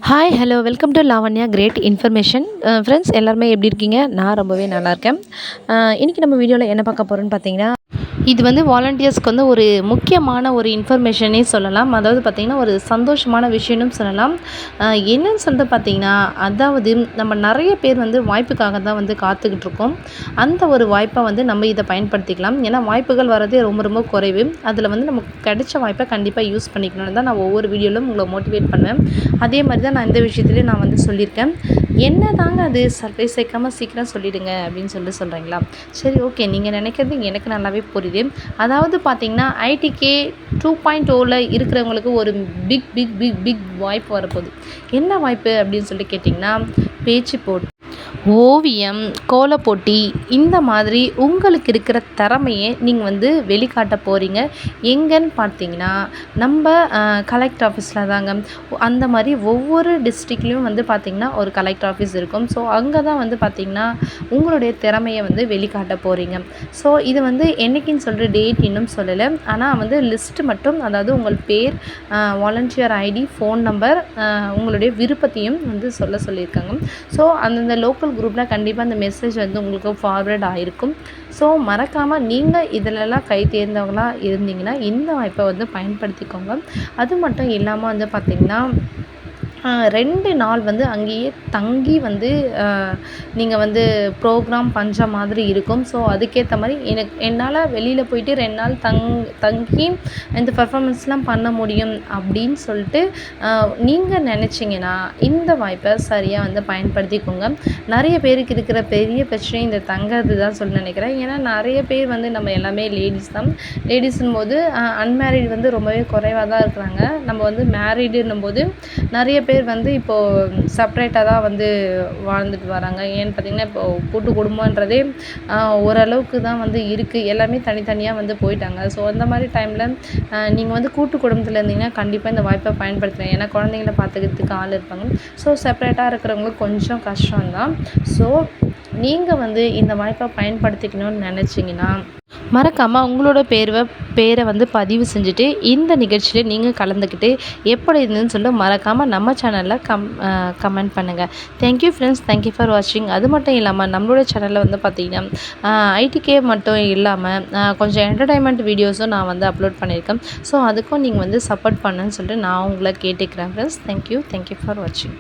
Hi hello welcome to Lavanya great information. Friends எல்லாருமே எப்படி இருக்கீங்க? நான் ரொம்பவே நல்லாயிருக்கேன். இன்றைக்கி நம்ம வீடியோவில் என்ன பார்க்க போகிறோன்னு பார்த்தீங்கன்னா, இது வந்து வாலண்டியர்ஸ்க்கு வந்து ஒரு முக்கியமான ஒரு இன்ஃபர்மேஷனே சொல்லலாம். அதாவது பார்த்திங்கன்னா ஒரு சந்தோஷமான விஷயம்னு சொல்லலாம். என்னன்னு சொல்லிட்டு பார்த்திங்கன்னா, அதாவது நம்ம நிறைய பேர் வந்து வாய்ப்புக்காக தான் வந்து காத்துக்கிட்டு இருக்கோம். அந்த ஒரு வாய்ப்பை வந்து நம்ம இதை பயன்படுத்திக்கலாம். ஏன்னா வாய்ப்புகள் வரதே ரொம்ப ரொம்ப குறைவு. அதில் வந்து நமக்கு கிடைச்ச வாய்ப்பை கண்டிப்பாக யூஸ் பண்ணிக்கணும்னு தான் நான் ஒவ்வொரு வீடியோவிலும் உங்களை மோட்டிவேட் பண்ணுவேன். அதே மாதிரி தான் நான் இந்த விஷயத்துலேயும் நான் வந்து சொல்லியிருக்கேன். என்ன தாங்க அது சர்ப்ரைஸ் சேர்க்காமல் சீக்கிரம் சொல்லிவிடுங்க அப்படின்னு சொல்கிறீங்களா? சரி, ஓகே, நீங்கள் நினைக்கிறது எனக்கு நல்லாவே புரியுது. அதாவது பார்த்திங்கன்னா ஐடிகே 2.0ல இருக்கிறவங்களுக்கு ஒரு பிக் பிக் பிக் பிக் வாய்ப்பு வரப்போகுது. என்ன வாய்ப்பு அப்படின்னு சொல்லிட்டு கேட்டிங்கன்னா, பேச்சு போட்டி, ஓவியம், கோலப்போட்டி, இந்த மாதிரி உங்களுக்கு இருக்கிற திறமையை நீங்கள் வந்து வெளிக்காட்ட போகிறீங்க. எங்கன்னு பார்த்தீங்கன்னா நம்ம கலெக்டர் ஆஃபீஸில் தாங்க. அந்த மாதிரி ஒவ்வொரு டிஸ்ட்ரிக்ட்லேயும் வந்து பார்த்திங்கன்னா ஒரு கலெக்டர் ஆஃபீஸ் இருக்கும். ஸோ அங்கே தான் வந்து பார்த்திங்கன்னா உங்களுடைய திறமையை வந்து வெளிக்காட்ட போகிறீங்க. ஸோ இது வந்து என்றைக்குன்னு சொல்கிற டேட் இன்னும் சொல்லலை. ஆனால் வந்து லிஸ்ட்டு மட்டும், அதாவது உங்கள் பேர், வாலண்டியர் ஐடி, ஃபோன் நம்பர், உங்களுடைய விருப்பத்தையும் வந்து சொல்லியிருக்காங்க. ஸோ அந்தந்த லோக்கல் குரூப்பில் கண்டிப்பாக அந்த மெசேஜ் வந்து உங்களுக்கு ஃபார்வர்ட் ஆகிருக்கும். ஸோ மறக்காமல் நீங்கள் இதிலெல்லாம் கை தேர்ந்தவங்களாக இருந்தீங்கன்னா இந்த வாய்ப்பை வந்து பயன்படுத்திக்கோங்க. அது மட்டும் இல்லாமல் வந்து பார்த்திங்கன்னா 2 நாள் வந்து அங்கேயே தங்கி வந்து நீங்கள் வந்து ப்ரோக்ராம் பண்ணுற மாதிரி இருக்கும். ஸோ அதுக்கேற்ற மாதிரி என்னால் வெளியில் போயிட்டு 2 நாள் தங்கி இந்த பர்ஃபார்மன்ஸ்லாம் பண்ண முடியும் அப்படின்னு சொல்லிட்டு நீங்கள் நினச்சிங்கன்னா இந்த வாய்ப்பை சரியாக வந்து பயன்படுத்திக்கோங்க. நிறைய பேருக்கு இருக்கிற பெரிய பிரச்சனை இந்த தங்கிறது தான் சொல்லி நினைக்கிறேன். ஏன்னா நிறைய பேர் வந்து நம்ம எல்லாமே லேடிஸ் தான். லேடிஸும் போது அன்மேரிட் வந்து ரொம்பவே குறைவாக தான் இருக்கிறாங்க. நம்ம வந்து மேரிடுன்னும் போது நிறைய பேர் வந்து இப்போது செப்ரேட்டாக தான் வந்து வாழ்ந்துட்டு வராங்க. ஏன்னு பார்த்திங்கன்னா இப்போது கூட்டு குடும்பன்றதே ஓரளவுக்கு தான் வந்து இருக்குது. எல்லாமே தனித்தனியாக வந்து போயிட்டாங்க. ஸோ அந்த மாதிரி டைமில் நீங்கள் வந்து கூட்டு குடும்பத்தில் இருந்தீங்கன்னா கண்டிப்பாக இந்த வாய்ப்பை பயன்படுத்துகிறேன். ஏன்னா குழந்தைங்கள பார்த்துக்கிறதுக்கு ஆள் இருப்பாங்க. ஸோ செப்ரேட்டாக இருக்கிறவங்களுக்கு கொஞ்சம் கஷ்டம்தான். ஸோ நீங்கள் வந்து இந்த வாய்ப்பை பயன்படுத்திக்கணும்னு நினச்சிங்கன்னா மறக்காமல் உங்களோட பேரை வந்து பதிவு செஞ்சுட்டு இந்த நிகழ்ச்சியில் நீங்கள் கலந்துக்கிட்டு எப்படி இருந்ததுன்னு சொல்லிட்டு மறக்காமல் நம்ம சேனலில் கமெண்ட் பண்ணுங்கள். தேங்க்யூ ஃப்ரெண்ட்ஸ், தேங்க்யூ ஃபார் வாட்சிங். அது மட்டும் இல்லாமல் நம்மளோட சேனலில் வந்து பார்த்திங்கன்னா ஐடிகே மட்டும் இல்லாமல் கொஞ்சம் என்டர்டைன்மெண்ட் வீடியோஸும் நான் வந்து அப்லோட் பண்ணியிருக்கேன். ஸோ அதுக்கும் நீங்கள் வந்து சப்போர்ட் பண்ணுன்னு சொல்லிட்டு நான் உங்களை கேட்டுக்கிறேன் ஃப்ரெண்ட்ஸ். தேங்க்யூ ஃபார் வாட்சிங்.